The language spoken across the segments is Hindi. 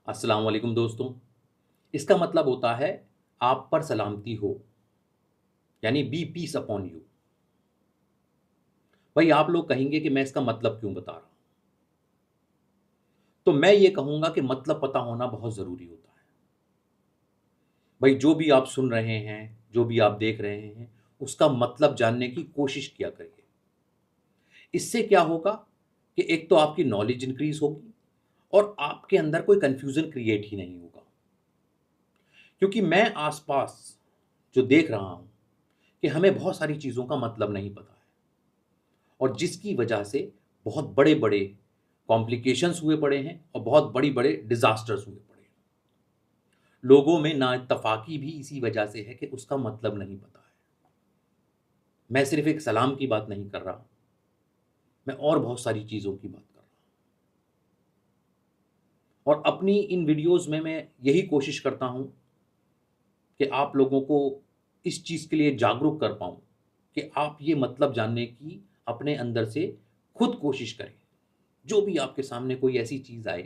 अस्सलाम वालेकुम दोस्तों। इसका मतलब होता है आप पर सलामती हो, यानी बी पीस अपॉन यू। भाई आप लोग कहेंगे कि मैं इसका मतलब क्यों बता रहा हूँ? तो मैं ये कहूँगा कि मतलब पता होना बहुत ज़रूरी होता है। भाई जो भी आप सुन रहे हैं, जो भी आप देख रहे हैं, उसका मतलब जानने की कोशिश किया करिए। इससे क्या होगा कि एक तो आपकी नॉलेज इंक्रीज़ होगी और आपके अंदर कोई कन्फ्यूज़न क्रिएट ही नहीं होगा। क्योंकि मैं आस-पास जो देख रहा हूँ कि हमें बहुत सारी चीज़ों का मतलब नहीं पता है। और जिसकी वजह से बहुत बड़े-बड़े कॉम्प्लिकेशंस हुए पड़े हैं और बहुत बड़ी-बड़े डिज़ास्टर्स हुए पड़े हैं। लोगों में नाइत्तेफ़ाक़ी भी इसी वजह से है कि उसका मतलब नहीं पता है। मैं सिर्फ़ एक सलाम की बात नहीं कर रहा, मैं और बहुत सारी चीज़ों की बात कर रहा हूँ। और अपनी इन वीडियोज़ में मैं यही कोशिश करता हूँ कि आप लोगों को इस चीज़ के लिए जागरूक कर पाऊँ कि आप ये मतलब जानने की अपने अंदर से खुद कोशिश करें। जो भी आपके सामने कोई ऐसी चीज़ आए,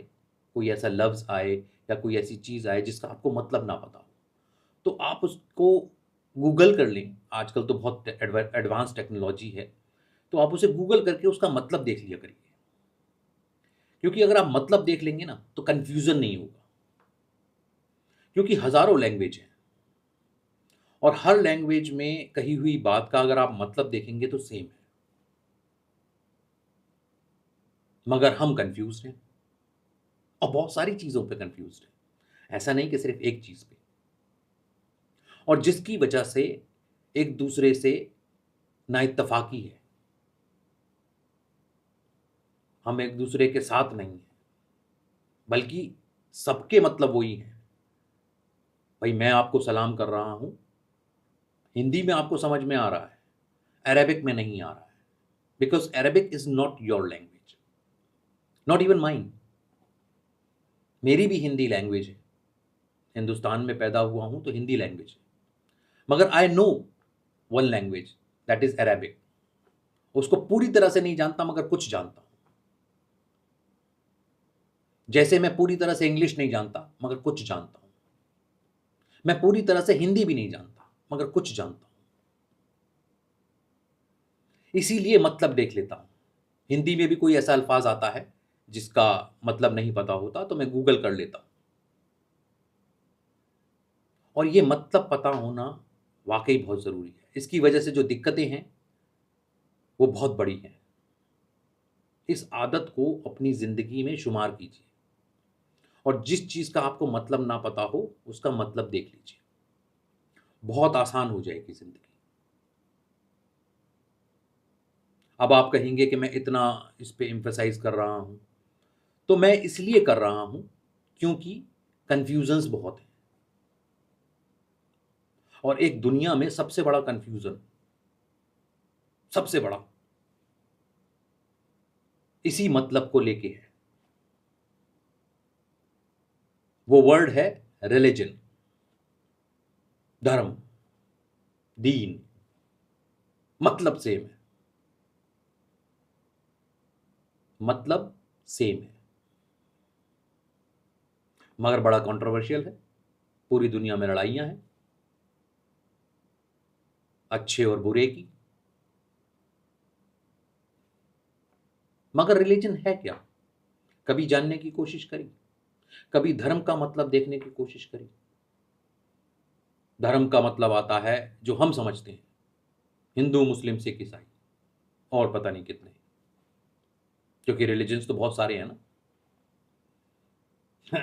कोई ऐसा लफ्ज़ आए या कोई ऐसी चीज़ आए जिसका आपको मतलब ना पता हो, तो आप उसको गूगल कर लें। आजकल तो बहुत एडवांस टेक्नोलॉजी है, तो आप उसे गूगल करके उसका मतलब देख लिया करिए। क्योंकि अगर आप मतलब देख लेंगे ना, तो कन्फ्यूज़न नहीं होगा। क्योंकि हज़ारों लैंग्वेज हैं और हर लैंग्वेज में कही हुई बात का अगर आप मतलब देखेंगे तो सेम है, मगर हम कन्फ्यूज़्ड हैं और बहुत सारी चीज़ों पे कन्फ्यूज़्ड हैं। ऐसा नहीं कि सिर्फ़ एक चीज़ पे। और जिसकी वजह से एक-दूसरे से नाइत्तेफ़ाक़ी है। हम एक-दूसरे के साथ नहीं हैं, बल्कि सबके मतलब वही हैं। भई मैं आपको सलाम कर रहा हूँ, हिंदी में आपको समझ में आ रहा है, अरेबिक में नहीं आ रहा है, because Arabic is not your language, not even mine. मेरी भी हिंदी लैंग्वेज है, हिंदुस्तान में पैदा हुआ हूँ तो हिंदी लैंग्वेज है। मगर I know one language that is Arabic. उसको पूरी तरह से नहीं जानता मगर कुछ जानता हूँ। जैसे मैं पूरी तरह से इंग्लिश नहीं जानता मगर कुछ जानता हूँ। मैं पूरी तरह से हिंदी भी नहीं जानता मगर कुछ जानता हूँ। इसीलिए मतलब देख लेता हूँ। हिंदी में भी कोई ऐसा अल्फ़ाज़ आता है जिसका मतलब नहीं पता होता तो मैं गूगल कर लेता हूँ। और ये मतलब पता होना वाक़ई बहुत ज़रूरी है। इसकी वजह से जो दिक्कतें हैं, वो बहुत बड़ी हैं। इस आदत को अपनी ज़िंदगी में शुमार कीजिए और जिस चीज़ का आपको मतलब ना पता हो, उसका मतलब देख लीजिए। बहुत आसान हो जाएगी ज़िंदगी। अब आप कहेंगे कि मैं इतना इस पे एम्फसाइज़ कर रहा हूँ, तो मैं इसलिए कर रहा हूँ क्योंकि कन्फ्यूज़न्स बहुत हैं और एक दुनिया में सबसे बड़ा कन्फ्यूज़न, सबसे बड़ा, इसी मतलब को लेके है। वो वर्ड है रिलिजन, धर्म, दीन, मतलब सेम है, मतलब सेम है, मगर बड़ा कंट्रोवर्शियल है। पूरी दुनिया में लड़ाइयाँ हैं, अच्छे और बुरे की। मगर रिलिजन है क्या? कभी जानने की कोशिश करी? कभी धर्म का मतलब देखने की कोशिश करी? धर्म का मतलब आता है जो हम समझते हैं, हिंदू, मुस्लिम, सिख, ईसाई और पता नहीं कितने, क्योंकि रिलिजन्स तो बहुत सारे हैं ना।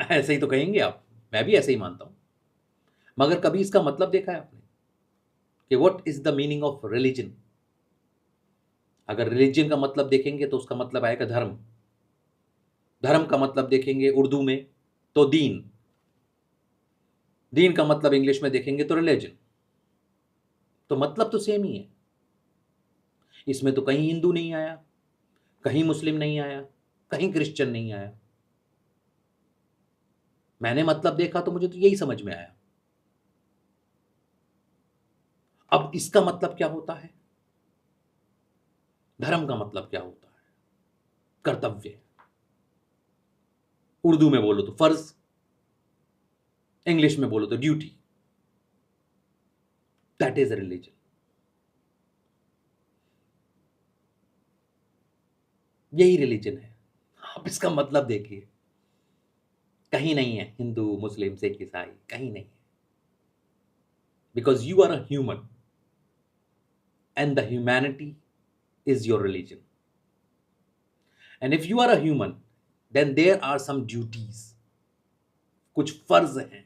ऐसे ही तो कहेंगे आप, मैं भी ऐसे ही मानता हूँ। मगर कभी इसका मतलब देखा है आपने कि what is the meaning of religion? अगर रिलिजन का मतलब देखेंगे तो उसका मतलब आएगा धर्म। धर्म का मतलब देखेंगे उर्दू में तो दीन। दीन का मतलब इंग्लिश में देखेंगे तो रिलिजन। तो मतलब तो सेम ही है। इसमें तो कहीं हिंदू नहीं आया, कहीं मुस्लिम नहीं आया, कहीं क्रिश्चियन नहीं आया। मैंने मतलब देखा तो मुझे तो यही समझ में आया। अब इसका मतलब क्या होता है? धर्म का मतलब क्या होता है? कर्तव्य। उर्दू में बोलो तो फर्ज़, इंग्लिश में बोलो तो ड्यूटी, दैट इज रिलीजन। यही रिलीजन है। आप इसका मतलब देखिए, कहीं नहीं है हिंदू मुस्लिम सिख ईसाई, कहीं नहीं है। Because you are a human and the humanity is your religion. And if you are a human, then there are some duties, कुछ फर्ज हैं,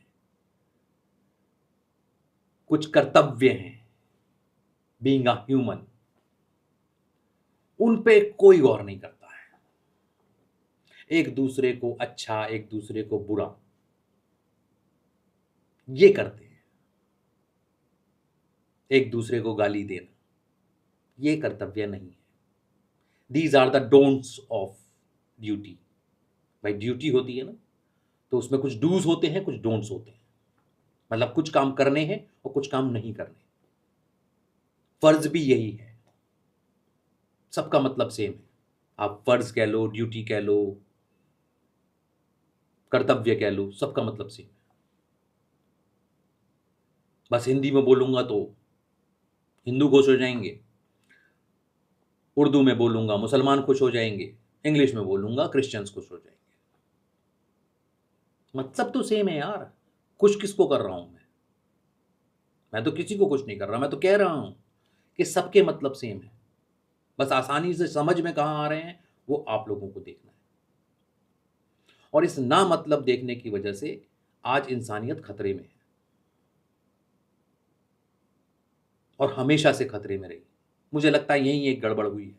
कुछ कर्तव्य हैं। बीइंग अ ह्यूमन, उन पे कोई गौर नहीं करता है। एक दूसरे को अच्छा, एक दूसरे को बुरा, ये करते हैं। एक दूसरे को गाली देना, ये कर्तव्य नहीं है। These are the don'ts of duty. भाई ड्यूटी होती है ना, तो उसमें कुछ डूज होते हैं, कुछ डोंट्स होते हैं। मतलब कुछ काम करने हैं और कुछ काम नहीं करने। फर्ज भी यही है, सबका मतलब सेम है। आप फर्ज कह लो, ड्यूटी कह लो, कर्तव्य कह लो, सबका मतलब सेम है। बस हिंदी में बोलूंगा तो हिंदू खुश हो जाएंगे, उर्दू में बोलूंगा मुसलमान खुश हो जाएंगे, इंग्लिश में बोलूंगा क्रिश्चियंस खुश हो जाएंगे। मतलब तो सेम है यार। खुश किसको कर रहा हूं मैं तो किसी को खुश नहीं कर रहा। मैं तो कह रहा हूं कि सबके मतलब सेम है। बस आसानी से समझ में कहां आ रहे हैं वो आप लोगों को देखना है। और इस ना मतलब देखने की वजह से आज इंसानियत खतरे में है, और हमेशा से खतरे में रही। मुझे लगता है यही एक गड़बड़ हुई है,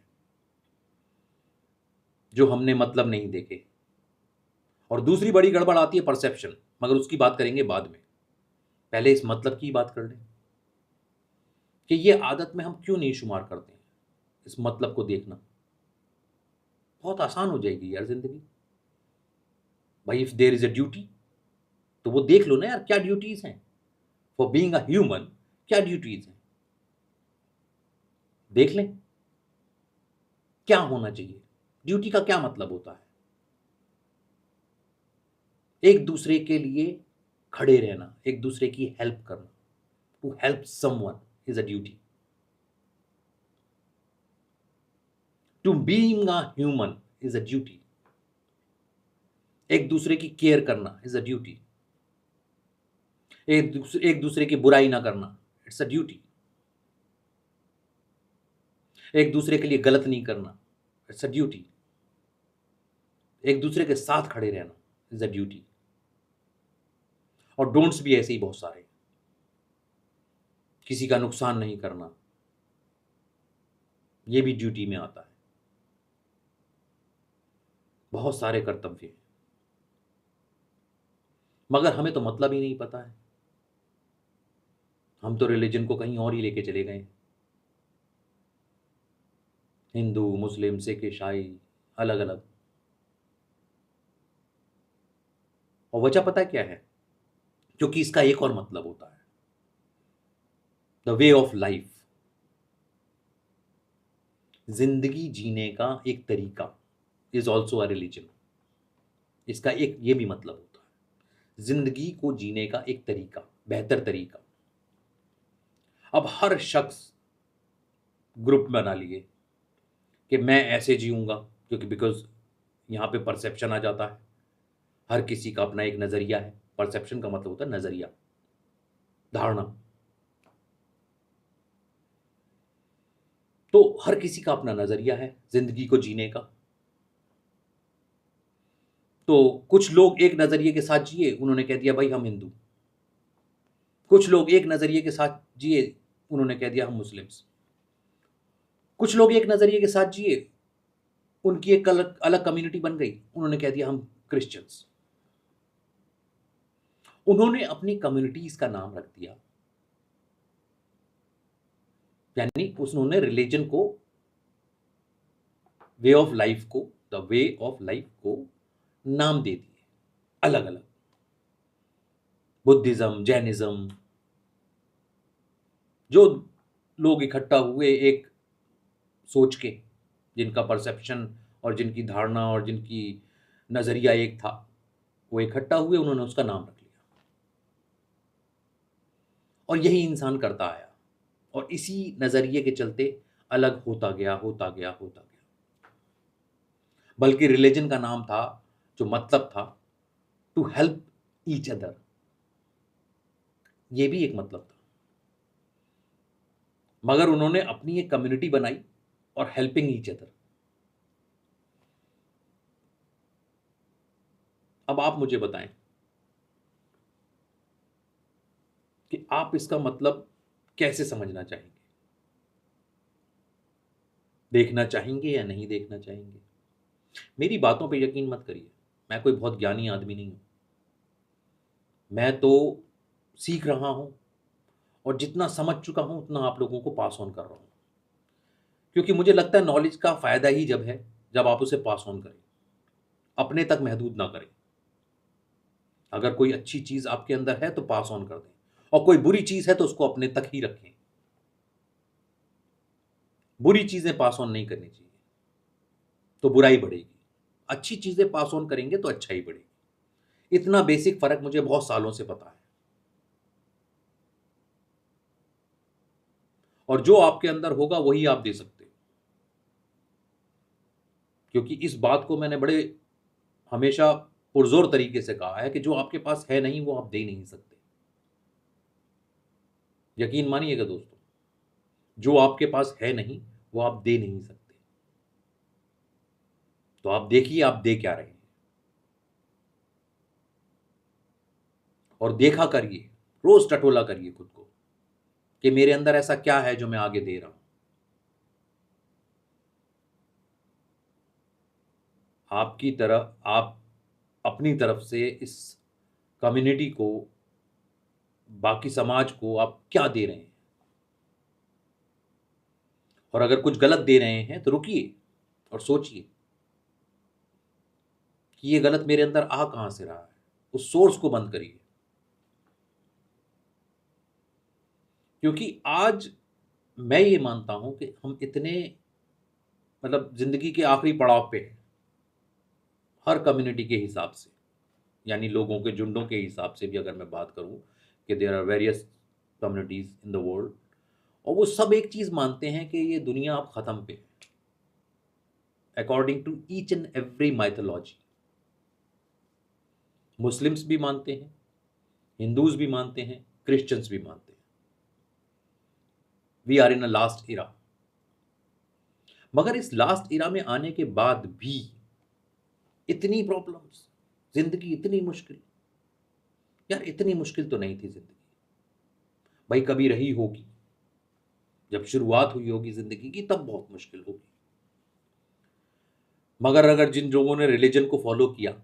जो हमने मतलब नहीं देखे। और दूसरी बड़ी गड़बड़ आती है परसेप्शन, मगर उसकी बात करेंगे बाद में। पहले इस मतलब की बात कर लें कि ये आदत में हम क्यों नहीं शुमार करते हैं। इस मतलब को देखना बहुत आसान हो जाएगी यार जिंदगी। भाई if there is a duty, तो वो देख लो ना यार, क्या ड्यूटीज हैं। फॉर बीइंग अ ह्यूमन, क्या ड्यूटीज हैं, देख लें। क्या होना चाहिए, ड्यूटी का क्या मतलब होता है। एक दूसरे के लिए खड़े रहना, एक दूसरे की हेल्प करना, to help someone is a duty. To being a human is a duty. एक दूसरे की केयर करना इज अ ड्यूटी। एक दूसरे की बुराई ना करना, इट्स अ ड्यूटी। एक दूसरे के लिए गलत नहीं करना, इट्स अ ड्यूटी। एक दूसरे के साथ खड़े रहना इज अ ड्यूटी। और डोंट्स भी ऐसे ही बहुत सारे। किसी का नुकसान नहीं करना, ये भी ड्यूटी में आता है। बहुत सारे कर्तव्य हैं, मगर हमें तो मतलब ही नहीं पता है। हम तो रिलीजन को कहीं और ही लेके चले गए। हिंदू मुस्लिम सिख ईसाई अलग अलग। और वजह पता है क्या है? क्योंकि इसका एक और मतलब होता है, द वे ऑफ लाइफ। जिंदगी जीने का एक तरीका इज ऑल्सो अ रिलीजन। इसका एक ये भी मतलब होता है, जिंदगी को जीने का एक तरीका, बेहतर तरीका। अब हर शख्स ग्रुप बना लिए कि मैं ऐसे जीऊंगा, क्योंकि बिकॉज यहां पे परसेप्शन आ जाता है। हर किसी का अपना एक नजरिया है। परसेप्शन का मतलब होता है नजरिया, धारणा। तो हर किसी का अपना नजरिया है जिंदगी को जीने का। तो कुछ लोग एक नजरिए के साथ जिए, उन्होंने कह दिया भाई हम हिंदू। कुछ लोग एक नजरिए के साथ जिए, उन्होंने कह दिया हम मुस्लिम्स। कुछ लोग एक नजरिए के साथ जिए, उनकी एक अलग अलग कम्युनिटी बन गई, उन्होंने कह दिया हम क्रिश्चियंस। उन्होंने अपनी कम्युनिटीज का नाम रख दिया, यानी उन्होंने रिलीजन को, वे ऑफ लाइफ को, द वे ऑफ लाइफ को नाम दे दिए अलग अलग। बुद्धिज्म, जैनिज्म, जो लोग इकट्ठा हुए एक सोच के, जिनका परसेप्शन और जिनकी धारणा और जिनकी नजरिया एक था, वो इकट्ठा हुए, उन्होंने उसका नाम रख लिया। और यही इंसान करता आया और इसी नज़रिए के चलते अलग होता गया, होता गया, होता गया। बल्कि रिलीजन का नाम था, जो मतलब था, टू हेल्प ईच अदर, ये भी एक मतलब था। मगर उन्होंने अपनी एक कम्युनिटी बनाई और हेल्पिंग ईच अदर। अब आप मुझे बताएं कि आप इसका मतलब कैसे समझना चाहेंगे? देखना चाहेंगे या नहीं देखना चाहेंगे? मेरी बातों पे यकीन मत करिए, मैं कोई बहुत ज्ञानी आदमी नहीं हूं। मैं तो सीख रहा हूं और जितना समझ चुका हूं उतना आप लोगों को पास ऑन कर रहा हूं, क्योंकि मुझे लगता है नॉलेज का फायदा ही जब है जब आप उसे पास ऑन करें, अपने तक महदूद ना करें। अगर कोई अच्छी चीज आपके अंदर है तो पास ऑन कर दें, और कोई बुरी चीज है तो उसको अपने तक ही रखें। बुरी चीजें पास ऑन नहीं करनी चाहिए, तो बुराई बढ़ेगी। अच्छी चीजें पास ऑन करेंगे तो अच्छाई बढ़ेगी। इतना बेसिक फर्क मुझे बहुत सालों से पता है, और जो आपके अंदर होगा वही आप दे सकते हो। क्योंकि इस बात को मैंने बड़े हमेशा पुरजोर तरीके से कहा है कि जो आपके पास है नहीं वो आप दे नहीं सकते। यकीन मानिएगा दोस्तों, जो आपके पास है नहीं वो आप दे नहीं सकते। तो आप देखिए आप दे क्या रहे हैं, और देखा करिए, रोज टटोला करिए खुद को कि मेरे अंदर ऐसा क्या है जो मैं आगे दे रहा हूं। आपकी तरफ आप अपनी तरफ से इस कम्युनिटी को, बाकी समाज को आप क्या दे रहे हैं? और अगर कुछ गलत दे रहे हैं तो रुकिए और सोचिए कि ये गलत मेरे अंदर आ कहां से रहा है। उस सोर्स को बंद करिए। क्योंकि आज मैं ये मानता हूं कि हम इतने, मतलब जिंदगी के आखिरी पड़ाव पे हैं, हर कम्युनिटी के हिसाब से, यानी लोगों के झुंडों के हिसाब से भी अगर मैं बात करूं कि there are various communities in the world, और वो सब एक चीज मानते हैं कि ये दुनिया अब खत्म पे है, according to each and every mythology. Muslims भी मानते हैं, हिंदूज भी मानते हैं, क्रिश्चियंस भी मानते हैं। We are in a last era. मगर इस लास्ट इरा में आने के बाद भी इतनी प्रॉब्लम्स, जिंदगी इतनी मुश्किल। यार इतनी मुश्किल तो नहीं थी जिंदगी, भाई कभी रही होगी, जब शुरुआत हुई होगी जिंदगी की तब बहुत मुश्किल होगी। मगर अगर जिन लोगों ने रिलीजन को फॉलो किया,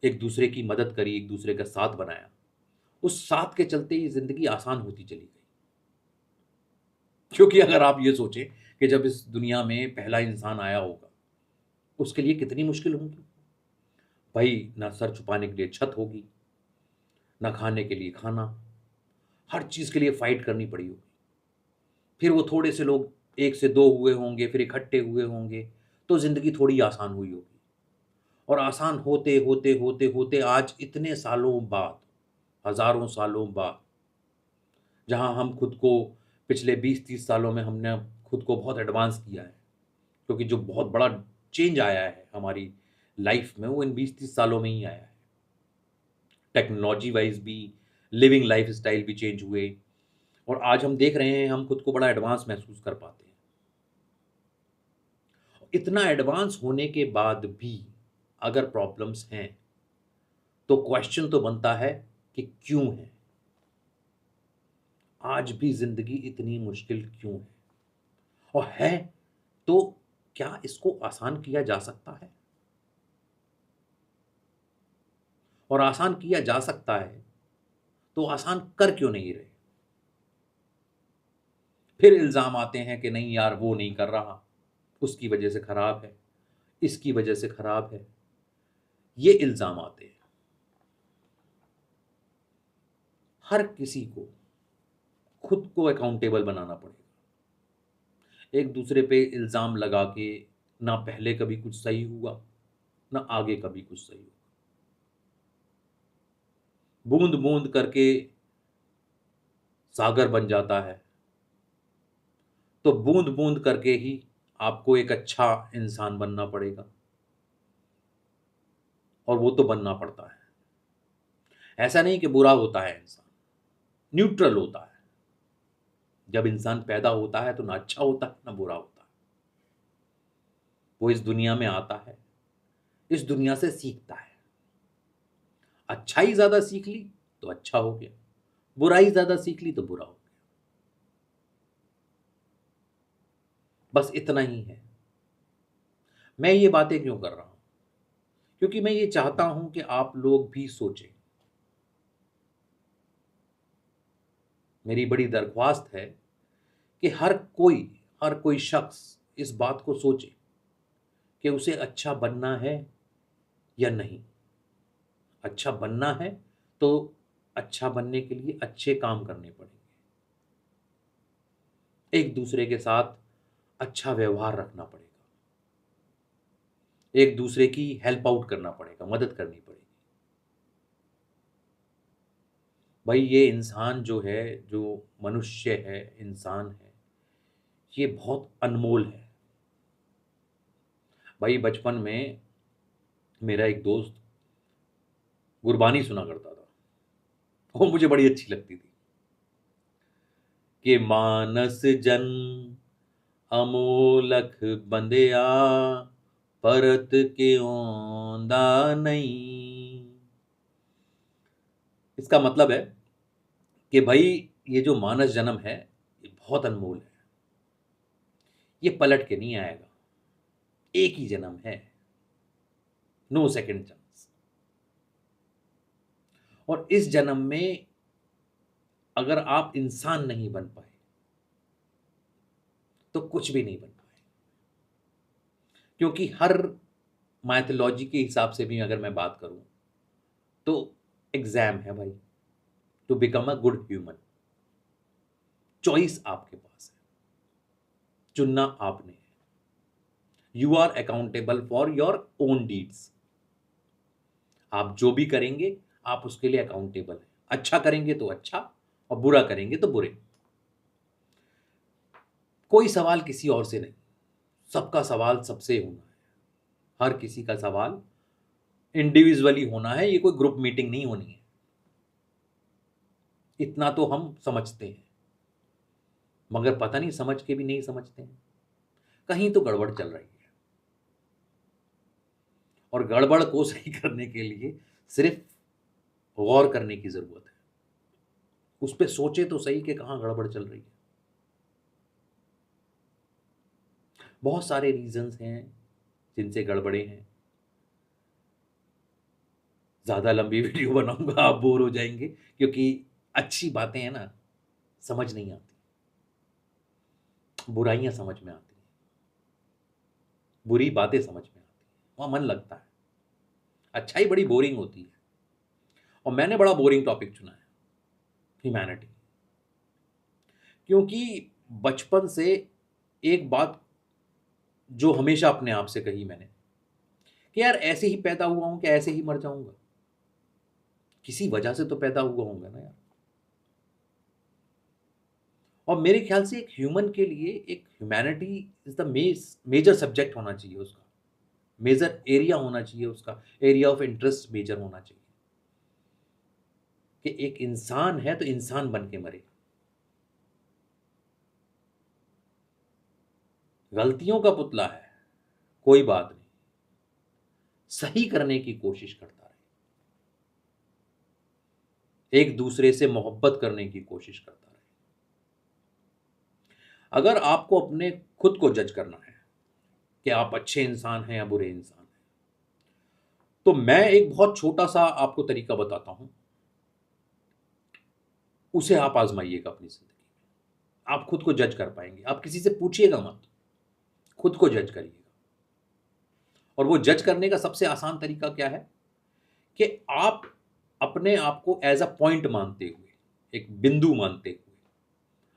एक दूसरे की मदद करी, एक दूसरे का साथ बनाया, उस साथ के चलते ही जिंदगी आसान होती चली गई। क्योंकि अगर आप ये सोचें कि जब इस दुनिया में पहला इंसान आया होगा, उसके लिए कितनी मुश्किल होगी। भाई ना सर छुपाने के लिए छत होगी, ना खाने के लिए खाना, हर चीज के लिए फाइट करनी पड़ी होगी। फिर वो थोड़े से लोग एक से दो हुए होंगे, फिर इकट्ठे हुए होंगे, तो जिंदगी थोड़ी आसान हुई होगी। और आसान होते होते होते होते आज इतने सालों बाद, हजारों सालों बाद, जहां हम खुद को पिछले 20-30 सालों में हमने खुद को बहुत एडवांस किया है, क्योंकि जो बहुत बड़ा चेंज आया है हमारी लाइफ में वो इन 20-30 सालों में ही आया है। टेक्नोलॉजी वाइज भी, लिविंग लाइफ स्टाइल भी चेंज हुए, और आज हम देख रहे हैं हम खुद को बड़ा एडवांस महसूस कर पाते हैं। इतना एडवांस होने के बाद भी अगर प्रॉब्लम्स हैं, तो क्वेश्चन तो बनता है कि क्यों है, आज भी जिंदगी इतनी मुश्किल क्यों है, और है तो क्या इसको आसान किया जा सकता है? और आसान किया जा सकता है तो आसान कर क्यों नहीं रहे? फिर इल्जाम आते हैं कि नहीं यार वो नहीं कर रहा, उसकी वजह से खराब है, इसकी वजह से खराब है, ये इल्जाम आते हैं। हर किसी को खुद को अकाउंटेबल बनाना पड़ेगा। एक दूसरे पे इल्जाम लगा के ना पहले कभी कुछ सही हुआ, ना आगे कभी कुछ सही हुआ। बूंद बूंद करके सागर बन जाता है। तो बूंद बूंद करके ही आपको एक अच्छा इंसान बनना पड़ेगा, और वो तो बनना पड़ता है। ऐसा नहीं कि बुरा होता है इंसान, न्यूट्रल होता है। जब इंसान पैदा होता है तो ना अच्छा होता है ना बुरा होता है। वो इस दुनिया में आता है, इस दुनिया से सीखता है। अच्छाई ज्यादा सीख ली तो अच्छा हो गया, बुराई ज्यादा सीख ली तो बुरा हो गया। बस इतना ही है। मैं ये बातें क्यों कर रहा हूं? क्योंकि मैं ये चाहता हूं कि आप लोग भी सोचें। मेरी बड़ी दरख्वास्त है कि हर कोई शख्स इस बात को सोचे कि उसे अच्छा बनना है या नहीं। अच्छा बनना है तो अच्छा बनने के लिए अच्छे काम करने पड़ेंगे। एक दूसरे के साथ अच्छा व्यवहार रखना पड़ेगा, एक दूसरे की हेल्प आउट करना पड़ेगा, मदद करनी पड़ेगी। भाई ये इंसान जो है, जो मनुष्य है, इंसान है, ये बहुत अनमोल है। भाई बचपन में मेरा एक दोस्त गुरबानी सुना करता था, वो मुझे बड़ी अच्छी लगती थी कि मानस जन अमोलख बंदिया परत के औंदा नहीं। इसका मतलब है कि भाई ये जो मानस जन्म है ये बहुत अनमोल है, ये पलट के नहीं आएगा। एक ही जन्म है, नो सेकंड चांस। और इस जन्म में अगर आप इंसान नहीं बन पाए तो कुछ भी नहीं बन पाए। क्योंकि हर माइथोलॉजी के हिसाब से भी अगर मैं बात करूं तो एग्जाम है भाई, to become a good human. Choice आपके पास है, चुनना आपने है। You are accountable for your own deeds. आप जो भी करेंगे आप उसके लिए अकाउंटेबल है। अच्छा करेंगे तो अच्छा, और बुरा करेंगे तो बुरे। कोई सवाल किसी और से नहीं, सबका सवाल सबसे होना है। हर किसी का सवाल इंडिविजुअली होना है, ये कोई ग्रुप मीटिंग नहीं होनी है। इतना तो हम समझते हैं, मगर पता नहीं समझ के भी नहीं समझते हैं। कहीं तो गड़बड़ चल रही है, और गड़बड़ को सही करने के लिए सिर्फ गौर करने की जरूरत है। उस पर सोचे तो सही कि कहाँ गड़बड़ चल रही है। बहुत सारे रीजंस हैं जिनसे गड़बड़े हैं। ज्यादा लंबी वीडियो बनाऊंगा आप बोर हो जाएंगे, क्योंकि अच्छी बातें हैं ना, समझ नहीं आती, बुराइयां समझ में आती हैं, बुरी बातें समझ में आती हैं, वहां मन लगता है। अच्छाई बड़ी बोरिंग होती है, और मैंने बड़ा बोरिंग टॉपिक चुना है, ह्यूमैनिटी। क्योंकि बचपन से एक बात जो हमेशा अपने आप से कही मैंने, कि यार ऐसे ही पैदा हुआ हूं कि ऐसे ही मर जाऊंगा। किसी वजह से तो पैदा हुआ होऊंगा ना यार। और मेरे ख्याल से एक ह्यूमन के लिए एक humanity is the major subject होना चाहिए उसका, मेजर एरिया होना चाहिए उसका, एरिया ऑफ इंटरेस्ट मेजर होना चाहिए। कि एक इंसान है तो इंसान बन के मरे। गलतियों का पुतला है, कोई बात नहीं, सही करने की कोशिश करता रहे, एक दूसरे से मोहब्बत करने की कोशिश करता रहे। अगर आपको अपने खुद को जज करना है कि आप अच्छे इंसान हैं या बुरे इंसान हैं, तो मैं एक बहुत छोटा सा आपको तरीका बताता हूं, उसे आप आजमाइएगा अपनी जिंदगी में। आप खुद को जज कर पाएंगे। आप किसी से पूछिएगा मत, खुद को जज करिएगा। और वो जज करने का सबसे आसान तरीका क्या है कि आप अपने आप को एज अ पॉइंट मानते हुए, एक बिंदु मानते हुए,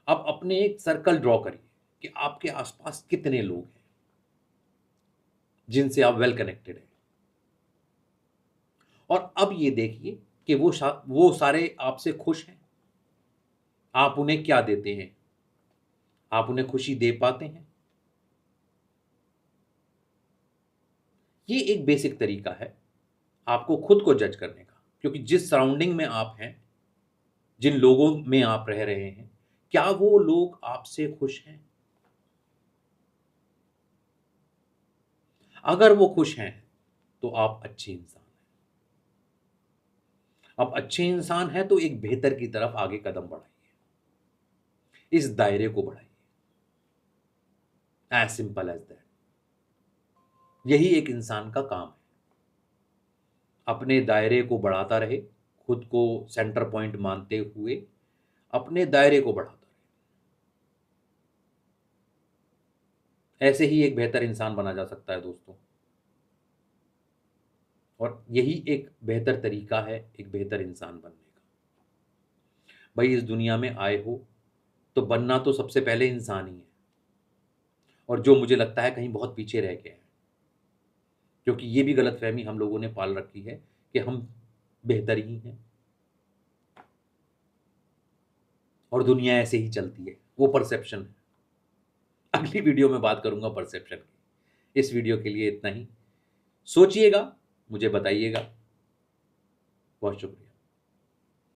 आप अपने एक सर्कल ड्रॉ करिए कि आपके आसपास कितने लोग हैं जिनसे आप वेल कनेक्टेड हैं। और अब ये देखिए कि वो सारे आपसे खुश हैं, आप उन्हें क्या देते हैं? आप उन्हें खुशी दे पाते हैं? ये एक बेसिक तरीका है आपको खुद को जज करने का, क्योंकि जिस सराउंडिंग में आप हैं, जिन लोगों में आप रह रहे हैं, क्या वो लोग आपसे खुश हैं? अगर वो खुश हैं, तो आप अच्छे इंसान हैं। आप अच्छे इंसान हैं तो एक बेहतर की तरफ आगे कदम बढ़ाइए। इस दायरे को बढ़ाइए। As simple as that. यही एक इंसान का काम है। अपने दायरे को बढ़ाता रहे, खुद को सेंटर पॉइंट मानते हुए अपने दायरे को बढ़ाता रहे। ऐसे ही एक बेहतर इंसान बना जा सकता है दोस्तों। और यही एक बेहतर तरीका है एक बेहतर इंसान बनने का। भाई इस दुनिया में आए हो तो बनना तो सबसे पहले इंसान ही है, और जो मुझे लगता है कहीं बहुत पीछे रह गए हैं, क्योंकि ये भी गलतफहमी हम लोगों ने पाल रखी है कि हम बेहतर ही हैं और दुनिया ऐसे ही चलती है। वो परसेप्शन है। अगली वीडियो में बात करूंगा परसेप्शन की। इस वीडियो के लिए इतना ही। सोचिएगा, मुझे बताइएगा। बहुत शुक्रिया।